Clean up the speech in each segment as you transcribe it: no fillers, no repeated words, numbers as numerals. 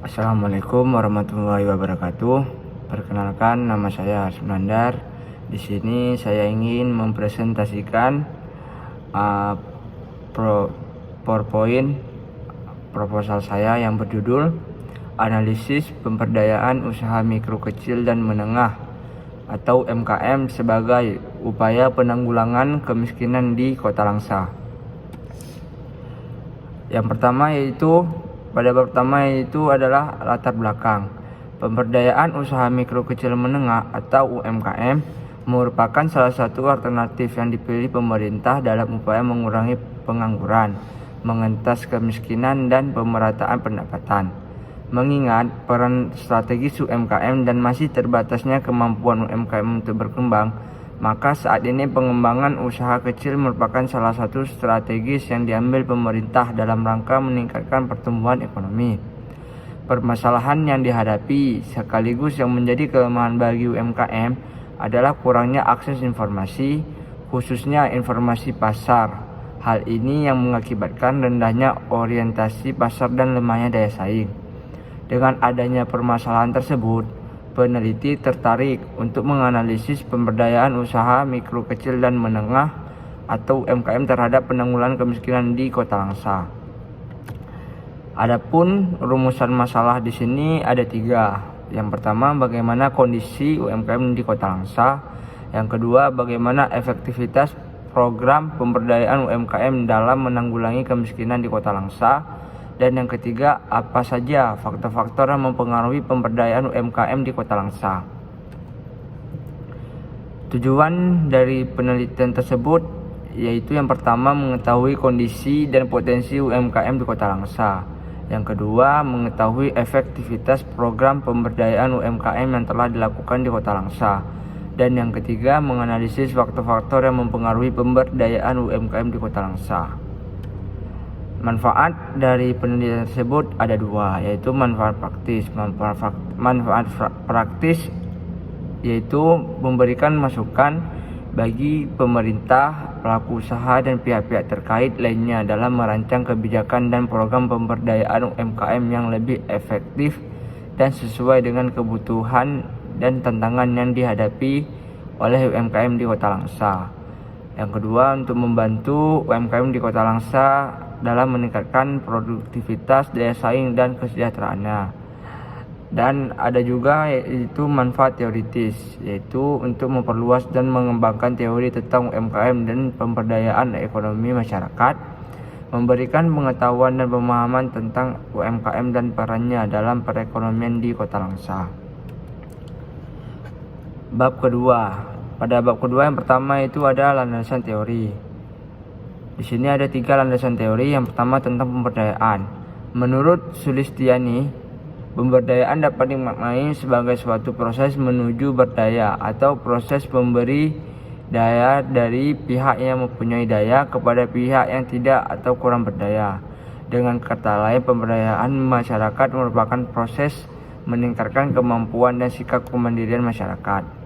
Assalamualaikum warahmatullahi wabarakatuh. Perkenalkan, nama saya Sunandar. Di sini saya ingin mempresentasikan uh, PowerPoint proposal saya yang berjudul Analisis Pemberdayaan Usaha Mikro Kecil dan Menengah atau MKM sebagai upaya penanggulangan kemiskinan di Kota Langsa. Yang pertama yaitu adalah latar belakang. Pemberdayaan usaha mikro kecil menengah atau UMKM merupakan salah satu alternatif yang dipilih pemerintah dalam upaya mengurangi pengangguran, mengentas kemiskinan dan pemerataan pendapatan. Mengingat peran strategis UMKM dan masih terbatasnya kemampuan UMKM untuk berkembang, maka saat ini pengembangan usaha kecil merupakan salah satu strategis yang diambil pemerintah dalam rangka meningkatkan pertumbuhan ekonomi. Permasalahan yang dihadapi sekaligus yang menjadi kelemahan bagi UMKM adalah kurangnya akses informasi, khususnya informasi pasar. Hal ini yang mengakibatkan rendahnya orientasi pasar dan lemahnya daya saing. Dengan adanya permasalahan tersebut, peneliti tertarik untuk menganalisis pemberdayaan usaha mikro kecil dan menengah atau UMKM terhadap penanggulangan kemiskinan di Kota Langsa. Adapun rumusan masalah di sini ada 3. Yang pertama, bagaimana kondisi UMKM di Kota Langsa. Yang kedua, bagaimana efektivitas program pemberdayaan UMKM dalam menanggulangi kemiskinan di Kota Langsa. Dan yang ketiga, apa saja faktor-faktor yang mempengaruhi pemberdayaan UMKM di Kota Langsa. Tujuan dari penelitian tersebut yaitu yang pertama mengetahui kondisi dan potensi UMKM di Kota Langsa. Yang kedua, mengetahui efektivitas program pemberdayaan UMKM yang telah dilakukan di Kota Langsa. Dan yang ketiga, menganalisis faktor-faktor yang mempengaruhi pemberdayaan UMKM di Kota Langsa. Manfaat dari penelitian tersebut ada 2, yaitu manfaat praktis. Manfaat praktis yaitu memberikan masukan bagi pemerintah, pelaku usaha, dan pihak-pihak terkait lainnya dalam merancang kebijakan dan program pemberdayaan UMKM yang lebih efektif dan sesuai dengan kebutuhan dan tantangan yang dihadapi oleh UMKM di Kota Langsa. Yang kedua, untuk membantu UMKM di Kota Langsa dalam meningkatkan produktivitas, daya saing, dan kesejahteraannya. Dan ada juga yaitu manfaat teoritis, yaitu untuk memperluas dan mengembangkan teori tentang UMKM dan pemberdayaan ekonomi masyarakat, memberikan pengetahuan dan pemahaman tentang UMKM dan perannya dalam perekonomian di Kota Langsa. Bab kedua. Pada bab kedua yang pertama itu ada landasan teori. Di sini ada 3 landasan teori. Yang pertama tentang pemberdayaan. Menurut Sulistiani, pemberdayaan dapat dimaknai sebagai suatu proses menuju berdaya atau proses memberi daya dari pihak yang mempunyai daya kepada pihak yang tidak atau kurang berdaya. Dengan kata lain, pemberdayaan masyarakat merupakan proses meningkatkan kemampuan dan sikap kemandirian masyarakat.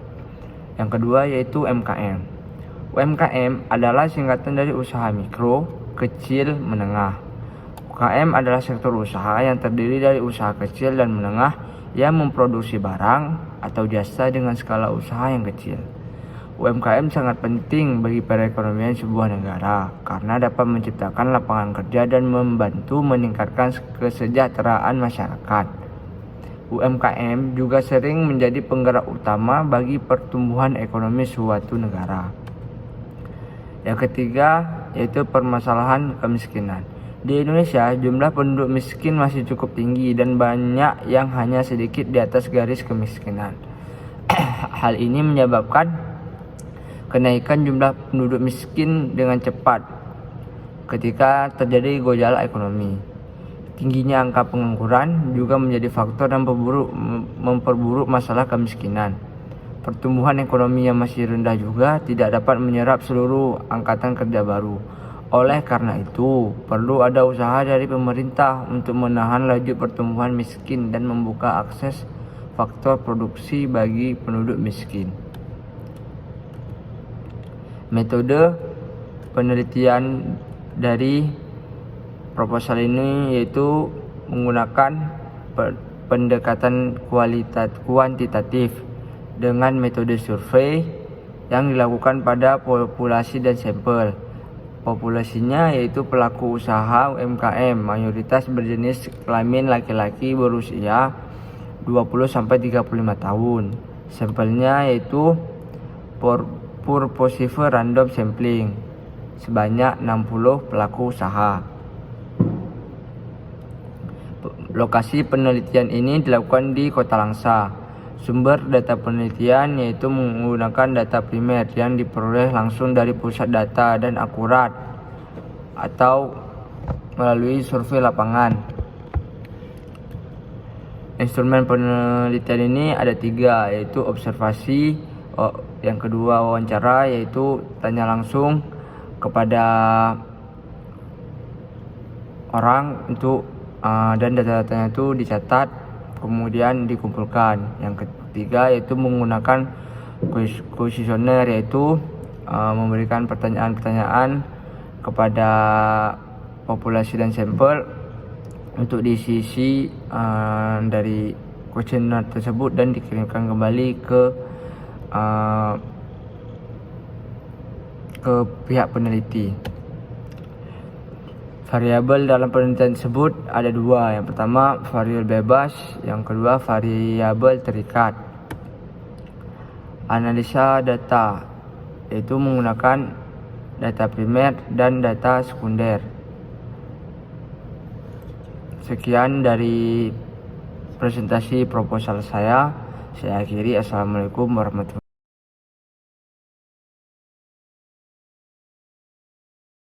Yang kedua yaitu UMKM. UMKM adalah singkatan dari usaha mikro, kecil, menengah. UMKM adalah sektor usaha yang terdiri dari usaha kecil dan menengah yang memproduksi barang atau jasa dengan skala usaha yang kecil. UMKM sangat penting bagi perekonomian sebuah negara karena dapat menciptakan lapangan kerja dan membantu meningkatkan kesejahteraan masyarakat. UMKM juga sering menjadi penggerak utama bagi pertumbuhan ekonomi suatu negara. Yang ketiga yaitu permasalahan kemiskinan. Di Indonesia, jumlah penduduk miskin masih cukup tinggi dan banyak yang hanya sedikit di atas garis kemiskinan. Hal ini menyebabkan kenaikan jumlah penduduk miskin dengan cepat ketika terjadi gejolak ekonomi. Tingginya angka pengangguran juga menjadi faktor yang memperburuk masalah kemiskinan. Pertumbuhan ekonomi yang masih rendah juga tidak dapat menyerap seluruh angkatan kerja baru. Oleh karena itu, perlu ada usaha dari pemerintah untuk menahan laju pertumbuhan miskin dan membuka akses faktor produksi bagi penduduk miskin. Metode penelitian dari proposal ini yaitu menggunakan pendekatan kuantitatif dengan metode survei yang dilakukan pada populasi dan sampel. Populasinya yaitu pelaku usaha UMKM, mayoritas berjenis kelamin laki-laki berusia 20-35 tahun. Sampelnya yaitu purposive random sampling sebanyak 60 pelaku usaha. Lokasi penelitian ini dilakukan di Kota Langsa. Sumber data penelitian yaitu menggunakan data primer yang diperoleh langsung dari pusat data dan akurat atau melalui survei lapangan. Instrumen penelitian ini ada 3, yaitu observasi, yang kedua wawancara, yaitu tanya langsung kepada orang dan data-datanya itu dicatat kemudian dikumpulkan. Yang ketiga yaitu menggunakan kuesioner, yaitu memberikan pertanyaan-pertanyaan kepada populasi dan sampel untuk diisi dari kuesioner tersebut dan dikirimkan kembali ke pihak peneliti. Variabel dalam penelitian tersebut ada 2. Yang pertama variabel bebas, yang kedua variabel terikat. Analisa data yaitu menggunakan data primer dan data sekunder. Sekian dari presentasi proposal saya akhiri. Assalamualaikum warahmatullahi wabarakatuh.